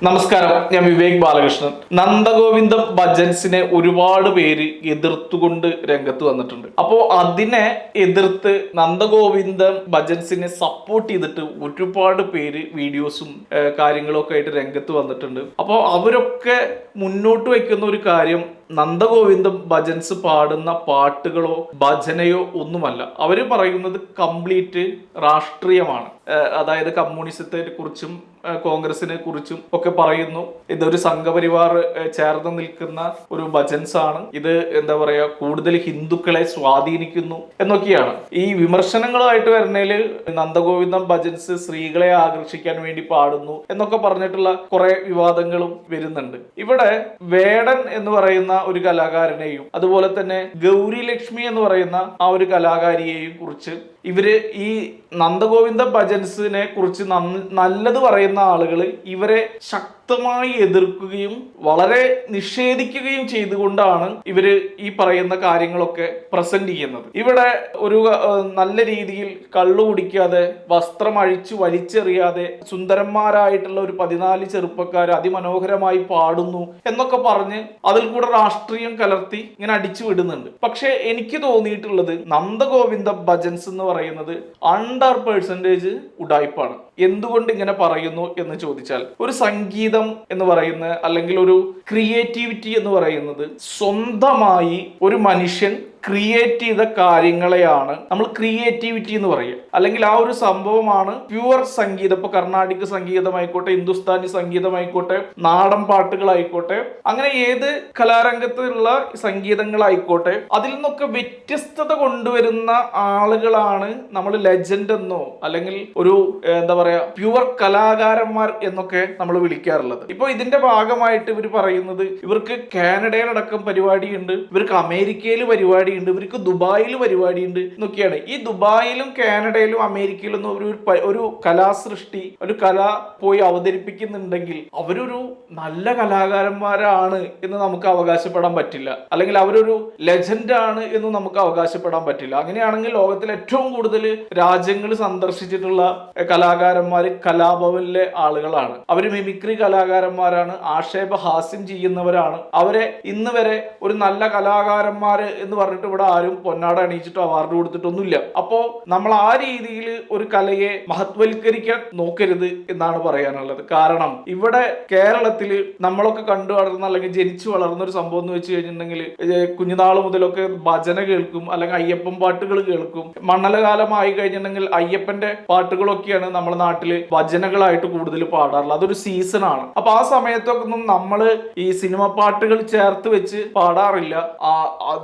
നമസ്കാരം, ഞാൻ വിവേക് ബാലകൃഷ്ണൻ. നന്ദഗോവിന്ദം ഭജൻസിനെ ഒരുപാട് പേര് എതിർത്തുകൊണ്ട് രംഗത്ത് വന്നിട്ടുണ്ട്. അപ്പോൾ അതിനെ എതിർത്ത് നന്ദഗോവിന്ദം ഭജൻസിനെ സപ്പോർട്ട് ചെയ്തിട്ട് ഒരുപാട് പേര് വീഡിയോസും കാര്യങ്ങളും ഒക്കെ ആയിട്ട് രംഗത്ത് വന്നിട്ടുണ്ട്. അപ്പോൾ അവരൊക്കെ മുന്നോട്ട് വയ്ക്കുന്ന ഒരു കാര്യം, നന്ദഗോവിന്ദം ഭജൻസ് പാടുന്ന പാട്ടുകളോ ഭജനയോ ഒന്നുമല്ല. അവര് പറയുന്നത് കംപ്ലീറ്റ് രാഷ്ട്രീയമാണ്. അതായത് കമ്മ്യൂണിസത്തെ കുറിച്ചും കോൺഗ്രസിനെ കുറിച്ചും ഒക്കെ പറയുന്നു. ഇതൊരു സംഘപരിവാർ ചേർന്ന് നിൽക്കുന്ന ഒരു ഭജൻസ് ആണ്. ഇത് എന്താ പറയാ, കൂടുതൽ ഹിന്ദുക്കളെ സ്വാധീനിക്കുന്നു എന്നൊക്കെയാണ് ഈ വിമർശനങ്ങളായിട്ട് വരുന്നതിൽ. നന്ദഗോവിന്ദം ഭജൻസ് സ്ത്രീകളെ ആകർഷിക്കാൻ വേണ്ടി പാടുന്നു എന്നൊക്കെ പറഞ്ഞിട്ടുള്ള കുറെ വിവാദങ്ങളും വരുന്നുണ്ട്. ഇവിടെ വേടൻ എന്ന് പറയുന്ന ഒരു കലാകാരനെയും അതുപോലെ തന്നെ ഗൗരി ലക്ഷ്മി എന്ന് പറയുന്ന ആ ഒരു കലാകാരിയെയും കുറിച്ച് ഇവര് ഈ നന്ദഗോവിന്ദ ഭജൻസിനെ കുറിച്ച് നല്ലത് പറയുന്ന ആളുകൾ ഇവരെ ശക്തമായി എതിർക്കുകയും വളരെ നിഷേധിക്കുകയും ചെയ്തുകൊണ്ടാണ് ഇവര് ഈ പറയുന്ന കാര്യങ്ങളൊക്കെ പ്രസന്റ് ചെയ്യുന്നത്. ഇവിടെ ഒരു നല്ല രീതിയിൽ കള്ളു കുടിക്കാതെ, വസ്ത്രം അഴിച്ചു വലിച്ചെറിയാതെ സുന്ദരന്മാരായിട്ടുള്ള ഒരു 14 ചെറുപ്പക്കാർ അതിമനോഹരമായി പാടുന്നു എന്നൊക്കെ പറഞ്ഞ് അതിൽ കൂടെ രാഷ്ട്രീയം കലർത്തി ഇങ്ങനെ അടിച്ചു വിടുന്നുണ്ട്. പക്ഷെ എനിക്ക് തോന്നിയിട്ടുള്ളത് നന്ദഗോവിന്ദ ഭജൻസ് എന്ന് പറയുന്നത് 100% ഉഡായിപ്പാണ്. എന്തുകൊണ്ട് ഇങ്ങനെ പറയുന്നു എന്ന് ചോദിച്ചാൽ, ഒരു സംഗീതം എന്ന് പറയുന്ന അല്ലെങ്കിൽ ഒരു ക്രിയേറ്റിവിറ്റി എന്ന് പറയുന്നത് സ്വന്തമായി ഒരു മനുഷ്യൻ ക്രിയേറ്റ് ചെയ്ത കാര്യങ്ങളെയാണ് നമ്മൾ ക്രിയേറ്റിവിറ്റി എന്ന് പറയുക. അല്ലെങ്കിൽ ആ ഒരു സംഭവമാണ് പ്യുവർ സംഗീതം. ഇപ്പൊ കർണാടിക് സംഗീതമായിക്കോട്ടെ, ഹിന്ദുസ്ഥാനി സംഗീതമായിക്കോട്ടെ, നാടൻ പാട്ടുകളായിക്കോട്ടെ, അങ്ങനെ ഏത് കലാരംഗത്തുള്ള സംഗീതങ്ങളായിക്കോട്ടെ, അതിൽ നിന്നൊക്കെ വ്യത്യസ്തത കൊണ്ടുവരുന്ന ആളുകളാണ് നമ്മൾ ലെജൻഡ് എന്നോ അല്ലെങ്കിൽ ഒരു എന്താ പറയാ പ്യുവർ കലാകാരന്മാർ എന്നൊക്കെ നമ്മൾ വിളിക്കാറുള്ളത്. ഇപ്പൊ ഇതിന്റെ ഭാഗമായിട്ട് ഇവർ പറയുന്നത് ഇവർക്ക് കാനഡയിലടക്കം പരിപാടിയുണ്ട്, ഇവർക്ക് അമേരിക്കയിൽ പരിപാടി, ഇവർക്ക് ദുബായിൽ പരിപാടിയുണ്ട് എന്നൊക്കെയാണ്. ഈ ദുബായിലും കാനഡയിലും അമേരിക്കയിലും ഒരു കലാസൃഷ്ടി, ഒരു കല പോയി അവതരിപ്പിക്കുന്നുണ്ടെങ്കിൽ അവരൊരു നല്ല കലാകാരന്മാരാണ് എന്ന് നമുക്ക് അവകാശപ്പെടാൻ പറ്റില്ല. അല്ലെങ്കിൽ അവരൊരു ലെജൻഡ് ആണ് എന്ന് നമുക്ക് അവകാശപ്പെടാൻ പറ്റില്ല. അങ്ങനെയാണെങ്കിൽ ലോകത്തിൽ ഏറ്റവും കൂടുതൽ രാജ്യങ്ങൾ സന്ദർശിച്ചിട്ടുള്ള കലാകാരന്മാർ കലാഭവനിലെ ആളുകളാണ്. അവര് മിമിക്രി കലാകാരന്മാരാണ്, ആക്ഷേപഹാസ്യം ചെയ്യുന്നവരാണ്. അവരെ ഇന്ന് വരെ ഒരു നല്ല കലാകാരന്മാര് എന്ന് പറഞ്ഞിട്ട് ഇവിടെ ആരും പൊന്നാട അണിയിച്ചിട്ടോ അവാർഡ് കൊടുത്തിട്ടൊന്നുമില്ല. അപ്പോ നമ്മൾ ആ രീതിയിൽ ഒരു കലയെ മഹത്വൽക്കരിക്കാൻ നോക്കരുത് എന്നാണ് പറയാനുള്ളത്. കാരണം ഇവിടെ കേരളത്തില് നമ്മളൊക്കെ കണ്ടു വളർന്ന അല്ലെങ്കിൽ ജനിച്ചു വളർന്ന ഒരു സംഭവം എന്ന് വെച്ച് കഴിഞ്ഞിട്ടുണ്ടെങ്കിൽ, കുഞ്ഞുനാൾ മുതലൊക്കെ ഭജന കേൾക്കും, അല്ലെങ്കിൽ അയ്യപ്പൻ പാട്ടുകൾ കേൾക്കും. മണ്ഡലകാലമായി കഴിഞ്ഞിട്ടുണ്ടെങ്കിൽ അയ്യപ്പന്റെ പാട്ടുകളൊക്കെയാണ് നമ്മുടെ നാട്ടില് ഭജനകളായിട്ട് കൂടുതൽ പാടാറുള്ളത്. അതൊരു സീസൺ ആണ്. അപ്പൊ ആ സമയത്തൊക്കെ ഒന്നും നമ്മള് ഈ സിനിമ പാട്ടുകൾ ചേർത്ത് വെച്ച് പാടാറില്ല.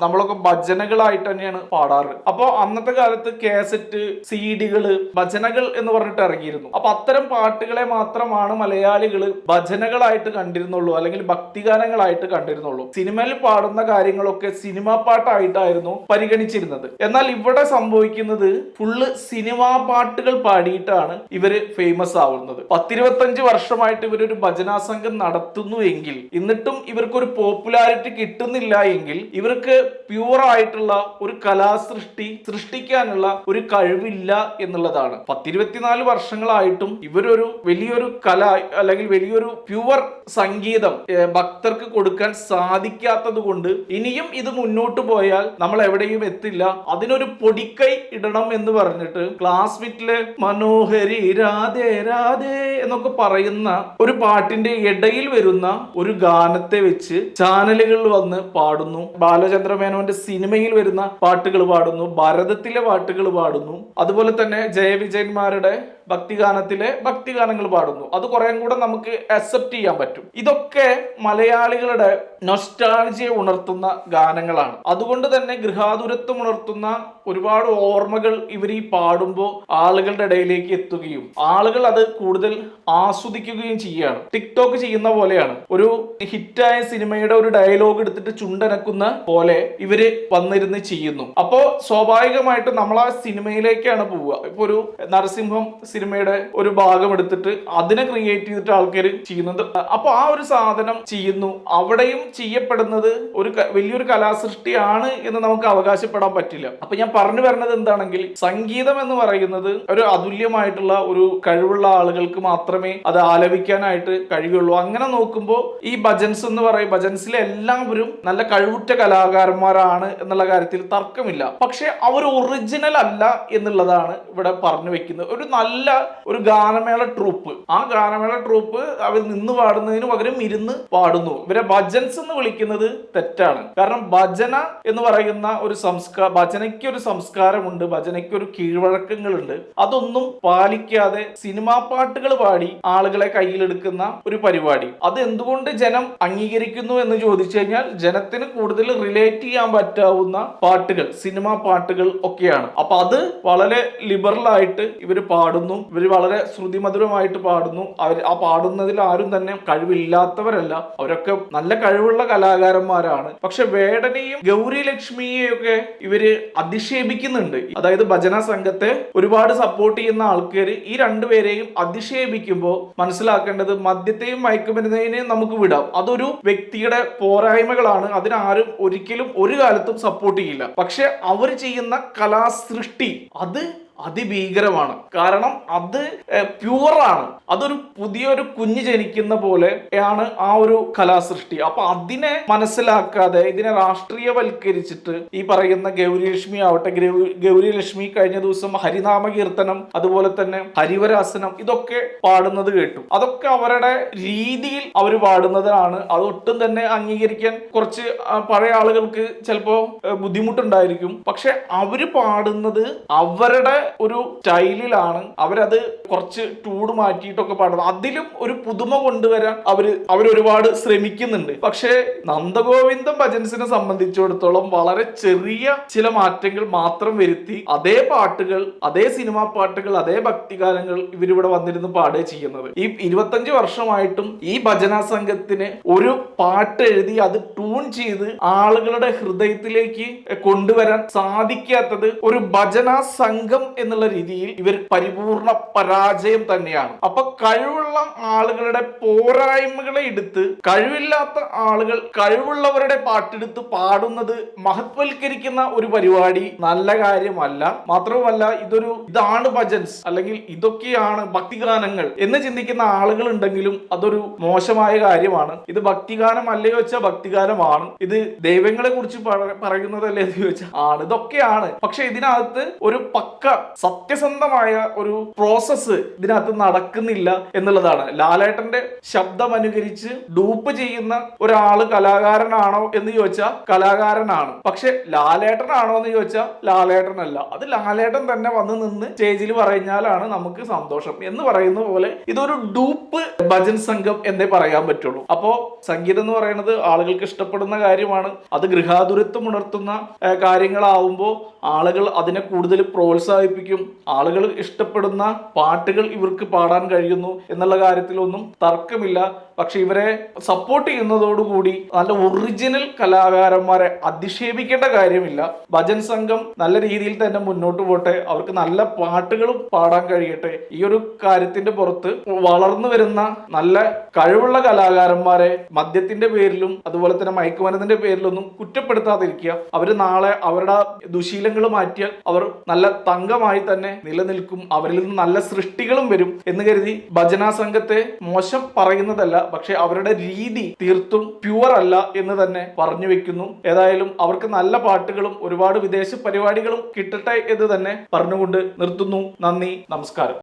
നമ്മളൊക്കെ ഭജനകളായിട്ട് തന്നെയാണ് പാടാറ്. അപ്പൊ അന്നത്തെ കാലത്ത് കാസറ്റ്, സിഡികള്, ഭജനകൾ എന്ന് പറഞ്ഞിട്ട് ഇറങ്ങിയിരുന്നു. അപ്പൊ അത്തരം പാട്ടുകളെ മാത്രമാണ് മലയാളികൾ ഭജനകളായിട്ട് കണ്ടിരുന്നുള്ളൂ, അല്ലെങ്കിൽ ഭക്തിഗാനങ്ങളായിട്ട് കണ്ടിരുന്നുള്ളൂ. സിനിമയിൽ പാടുന്ന കാര്യങ്ങളൊക്കെ സിനിമാ പാട്ടായിട്ടായിരുന്നു പരിഗണിച്ചിരുന്നത്. എന്നാൽ ഇവിടെ സംഭവിക്കുന്നത് ഫുള്ള് സിനിമാ പാട്ടുകൾ പാടിയിട്ടാണ് ഇവര് ഫേമസ് ആവുന്നത്. 10-25 വർഷമായിട്ട് ഇവരൊരു ഭജനാ സംഘം നടത്തുന്നു എങ്കിൽ എന്നിട്ടും ഇവർക്കൊരു പോപ്പുലാരിറ്റി കിട്ടുന്നില്ല എങ്കിൽ ഇവർക്ക് പ്യൂർ ആയിട്ടുള്ള ഒരു സൃഷ്ടിക്കാനുള്ള ഒരു കഴിവില്ല എന്നുള്ളതാണ്. 10-24 വർഷങ്ങളായിട്ടും ഇവരൊരു വലിയൊരു കല അല്ലെങ്കിൽ വലിയൊരു പ്യുവർ സംഗീതം ഭക്തർക്ക് കൊടുക്കാൻ സാധിക്കാത്തത് കൊണ്ട് ഇനിയും ഇത് മുന്നോട്ട് പോയാൽ നമ്മൾ എവിടെയും എത്തില്ല. അതിനൊരു പൊടിക്കൈ ഇടണം എന്ന് പറഞ്ഞിട്ട് ക്ലാസ്മേറ്റിലെ മനോഹരി രാധേ രാധേ എന്നൊക്കെ പറയുന്ന ഒരു പാട്ടിന്റെ ഇടയിൽ വരുന്ന ഒരു ഗാനത്തെ വെച്ച് ചാനലുകളിൽ വന്ന് പാടുന്നു. ബാലചന്ദ്ര മേനോന്റെ സിനിമയിൽ വരുന്ന പാട്ടുകൾ പാടുന്നു, ഭാരതത്തിലെ പാട്ടുകൾ പാടുന്നു, അതുപോലെ തന്നെ ജയവിജയന്മാരുടെ ഭക്തിഗാനത്തിലെ ഭക്തിഗാനങ്ങൾ പാടുന്നു. അത് കുറെ കൂടെ നമുക്ക് അക്സെപ്റ്റ് ചെയ്യാൻ പറ്റും. ഇതൊക്കെ മലയാളികളുടെ നൊസ്റ്റാൾജിയ ഉണർത്തുന്ന ഗാനങ്ങളാണ്. അതുകൊണ്ട് തന്നെ ഗൃഹാതുരത്വം ഉണർത്തുന്ന ഒരുപാട് ഓർമ്മകൾ ഇവർ ഈ പാടുമ്പോൾ ആളുകളുടെ ഇടയിലേക്ക് എത്തുകയും ആളുകൾ അത് കൂടുതൽ ആസ്വദിക്കുകയും ചെയ്യുകയാണ്. ടിക്ടോക്ക് ചെയ്യുന്ന പോലെയാണ്. ഒരു ഹിറ്റായ സിനിമയുടെ ഒരു ഡയലോഗ് എടുത്തിട്ട് ചുണ്ടനക്കുന്ന പോലെ ഇവര് വന്നിരുന്ന് ചെയ്യുന്നു. അപ്പോ സ്വാഭാവികമായിട്ടും നമ്മൾ ആ സിനിമയിലേക്കാണ് പോവുക. ഇപ്പൊ ഒരു നരസിംഹം സിനിമയുടെ ഒരു ഭാഗം എടുത്തിട്ട് അതിനെ ക്രിയേറ്റ് ചെയ്തിട്ട് ആൾക്കാർ ചെയ്യുന്നത്. അപ്പൊ ആ ഒരു സാധനം ചെയ്യുന്നു, അവിടെയും ചെയ്യപ്പെടുന്നത് ഒരു വലിയൊരു കലാസൃഷ്ടിയാണ് എന്ന് നമുക്ക് അവകാശപ്പെടാൻ പറ്റില്ല. അപ്പൊ ഞാൻ പറഞ്ഞു വരുന്നത് എന്താണെങ്കിൽ, സംഗീതം എന്ന് പറയുന്നത് ഒരു അതുല്യമായിട്ടുള്ള ഒരു കഴിവുള്ള ആളുകൾക്ക് മാത്രമേ അത് ആലപിക്കാനായിട്ട് കഴിയുള്ളൂ. അങ്ങനെ നോക്കുമ്പോൾ ഈ ഭജൻസ് എന്ന് പറയും, ഭജൻസിലെ എല്ലാവരും നല്ല കഴിവുറ്റ കലാകാരന്മാരാണ് എന്നുള്ള കാര്യത്തിൽ തർക്കമില്ല. പക്ഷെ അവർ ഒറിജിനൽ അല്ല എന്നുള്ളതാണ് ഇവിടെ പറഞ്ഞു വെക്കുന്നത്. ഒരു ഗാനമേള ട്രൂപ്പ്, ആ ഗാനമേള ട്രൂപ്പ് അവർ നിന്ന് പാടുന്നതിന് പകരം ഇരുന്ന് പാടുന്നു. ഇവരെ ഭജൻസ് എന്ന് വിളിക്കുന്നത് തെറ്റാണ്. കാരണം ഭജന എന്ന് പറയുന്ന ഒരു ഭജനയ്ക്ക് ഒരു സംസ്കാരമുണ്ട്, ഭജനയ്ക്ക് ഒരു കീഴ്വഴക്കങ്ങളുണ്ട്. അതൊന്നും പാലിക്കാതെ സിനിമാ പാട്ടുകൾ പാടി ആളുകളെ കയ്യിലെടുക്കുന്ന ഒരു പരിപാടി, അത് എന്തുകൊണ്ട് ജനം അംഗീകരിക്കുന്നു എന്ന് ചോദിച്ചു കഴിഞ്ഞാൽ, ജനത്തിന് കൂടുതൽ റിലേറ്റ് ചെയ്യാൻ പറ്റാവുന്ന പാട്ടുകൾ, സിനിമാ പാട്ടുകൾ ഒക്കെയാണ്. അപ്പൊ അത് വളരെ ലിബറൽ ആയിട്ട് ഇവര് പാടുന്നു, ഇവര് വളരെ ശ്രുതിമധുരമായിട്ട് പാടുന്നു. ആ പാടുന്നതിൽ ആരും തന്നെ കഴിവില്ലാത്തവരല്ല, അവരൊക്കെ നല്ല കഴിവുള്ള കലാകാരന്മാരാണ്. പക്ഷെ വേടനെയും ഗൗരി ലക്ഷ്മിയെയും ഒക്കെ ഇവര് അധിക്ഷേപിക്കുന്നുണ്ട്. അതായത് ഭജന സംഘത്തെ ഒരുപാട് സപ്പോർട്ട് ചെയ്യുന്ന ആൾക്കാർ ഈ രണ്ടുപേരെയും അധിക്ഷേപിക്കുമ്പോൾ മനസ്സിലാക്കേണ്ടത്, മദ്യത്തെയും മയക്കുമരുന്നിനെയും നമുക്ക് വിടാം, അതൊരു വ്യക്തിയുടെ പോരായ്മകളാണ്, അതിനാരും ഒരിക്കലും ഒരു കാലത്തും സപ്പോർട്ട് ചെയ്യില്ല. പക്ഷെ അവർ ചെയ്യുന്ന കലാസൃഷ്ടി അത് അതിഭീകരമാണ്. കാരണം അത് പ്യുവറാണ്, അതൊരു പുതിയൊരു കുഞ്ഞ് ജനിക്കുന്ന പോലെയാണ് ആ ഒരു കലാസൃഷ്ടി. അപ്പൊ അതിനെ മനസ്സിലാക്കാതെ ഇതിനെ രാഷ്ട്രീയവൽക്കരിച്ചിട്ട് ഈ പറയുന്ന ഗൗരിലക്ഷ്മി ആവട്ടെ, ഗൗരിലക്ഷ്മി കഴിഞ്ഞ ദിവസം ഹരിനാമ കീർത്തനം, അതുപോലെ തന്നെ ഹരിവരാസനം ഇതൊക്കെ പാടുന്നത് കേട്ടു. അതൊക്കെ അവരുടെ രീതിയിൽ അവർ പാടുന്നതാണ്. അതൊട്ടും തന്നെ അംഗീകരിക്കാൻ കുറച്ച് പഴയ ആളുകൾക്ക് ചിലപ്പോ ബുദ്ധിമുട്ടുണ്ടായിരിക്കും. പക്ഷെ അവര് പാടുന്നത് അവരുടെ ഒരു സ്റ്റൈലിലാണ്, അവരത് കുറച്ച് ടൂട് മാറ്റിയിട്ടൊക്കെ പാടുന്നത്. അതിലും ഒരു പുതുമ കൊണ്ടുവരാൻ അവരൊരുപാട് ശ്രമിക്കുന്നുണ്ട്. പക്ഷേ നന്ദഗോവിന്ദം ഭജൻസിനെ സംബന്ധിച്ചിടത്തോളം വളരെ ചെറിയ ചില മാറ്റങ്ങൾ മാത്രം വരുത്തി അതേ പാട്ടുകൾ, അതേ സിനിമാ പാട്ടുകൾ, അതേ ഭക്തിഗാനങ്ങൾ ഇവരിവിടെ വന്നിരുന്ന് പാടുക ചെയ്യുന്നത്. ഈ 25 വർഷമായിട്ടും ഈ ഭജന സംഘത്തിന് ഒരു പാട്ട് എഴുതി അത് ട്യൂൺ ചെയ്ത് ആളുകളുടെ ഹൃദയത്തിലേക്ക് കൊണ്ടുവരാൻ സാധിക്കാത്തത് ഒരു ഭജന സംഘം എന്നുള്ള രീതിയിൽ ഇവർ പരിപൂർണ പരാജയം തന്നെയാണ്. അപ്പൊ കഴിവുള്ള ആളുകളുടെ പോരായ്മകളെ എടുത്ത് കഴിവില്ലാത്ത ആളുകൾ കഴിവുള്ളവരുടെ പാട്ടെടുത്ത് പാടുന്നത് മഹത്വൽക്കരിക്കുന്ന ഒരു പരിപാടി നല്ല കാര്യമല്ല. മാത്രവുമല്ല, ഇതാണ് ഭജൻസ് അല്ലെങ്കിൽ ഇതൊക്കെയാണ് ഭക്തിഗാനങ്ങൾ എന്ന് ചിന്തിക്കുന്ന ആളുകൾ ഉണ്ടെങ്കിലും അതൊരു മോശമായ കാര്യമാണ്. ഇത് ഭക്തിഗാനം അല്ലയോ വെച്ചാൽ ഭക്തിഗാനമാണ്, ഇത് ദൈവങ്ങളെ കുറിച്ച് പറയുന്നതല്ലേ എന്ന് ചോദിച്ചാൽ ആണ്, ഇതൊക്കെയാണ്. പക്ഷെ ഇതിനകത്ത് ഒരു പക്ക സത്യസന്ധമായ ഒരു പ്രോസസ്സ് ഇതിനകത്ത് നടക്കുന്നില്ല എന്നുള്ളതാണ്. ലാലേട്ടന്റെ ശബ്ദം അനുകരിച്ച് ഡൂപ്പ് ചെയ്യുന്ന ഒരാള് കലാകാരനാണോ എന്ന് ചോദിച്ചാൽ കലാകാരനാണ്. പക്ഷെ ലാലേട്ടനാണോ എന്ന് ചോദിച്ചാൽ ലാലേട്ടനല്ല. അത് ലാലേട്ടൻ തന്നെ വന്ന് നിന്ന് സ്റ്റേജിൽ പറഞ്ഞാലാണ് നമുക്ക് സന്തോഷം എന്ന് പറയുന്ന പോലെ ഇതൊരു ഡൂപ്പ് ഭജൻ സംഘം എന്നേ പറയാൻ പറ്റുള്ളൂ. അപ്പോ സംഗീതം എന്ന് പറയുന്നത് ആളുകൾക്ക് ഇഷ്ടപ്പെടുന്ന കാര്യമാണ്. അത് ഗൃഹാതുരത്വം ഉണർത്തുന്ന കാര്യങ്ങളാവുമ്പോൾ ആളുകൾ അതിനെ കൂടുതൽ പ്രോത്സാഹിപ്പിക്കും. ആളുകൾ ഇഷ്ടപ്പെടുന്ന പാട്ടുകൾ ഇവർക്ക് പാടാൻ കഴിയുന്നു എന്നുള്ള കാര്യത്തിലൊന്നും തർക്കമില്ല. പക്ഷെ ഇവരെ സപ്പോർട്ട് ചെയ്യുന്നതോടുകൂടി നല്ല ഒറിജിനൽ കലാകാരന്മാരെ അധിക്ഷേപിക്കേണ്ട കാര്യമില്ല. ഭജൻ സംഘം നല്ല രീതിയിൽ തന്നെ മുന്നോട്ട് പോട്ടെ, അവർക്ക് നല്ല പാട്ടുകളും പാടാൻ കഴിയട്ടെ. ഈ ഒരു കാര്യത്തിന്റെ പുറത്ത് വളർന്നു വരുന്ന നല്ല കഴിവുള്ള കലാകാരന്മാരെ മദ്യത്തിന്റെ പേരിലും അതുപോലെ തന്നെ മയക്കുമരുന്നിന്റെ പേരിലൊന്നും കുറ്റപ്പെടുത്താതിരിക്കുക. അവര് നാളെ അവരുടെ ദുശീലങ്ങൾ മാറ്റിയാൽ അവർ നല്ല തങ്കമായി തന്നെ നിലനിൽക്കും, അവരിൽ നിന്ന് നല്ല സൃഷ്ടികളും വരും എന്ന് കരുതി ഭജന സംഘത്തെ മോശം പറയുന്നതല്ല. പക്ഷെ അവരുടെ രീതി തീർത്തും പ്യുവർ അല്ല എന്ന് തന്നെ പറഞ്ഞു വെക്കുന്നു. ഏതായാലും അവർക്ക് നല്ല പാട്ടുകളും ഒരുപാട് വിദേശ പരിപാടികളും കിട്ടട്ടെ എന്ന് തന്നെ പറഞ്ഞുകൊണ്ട് നിർത്തുന്നു. നന്ദി, നമസ്കാരം.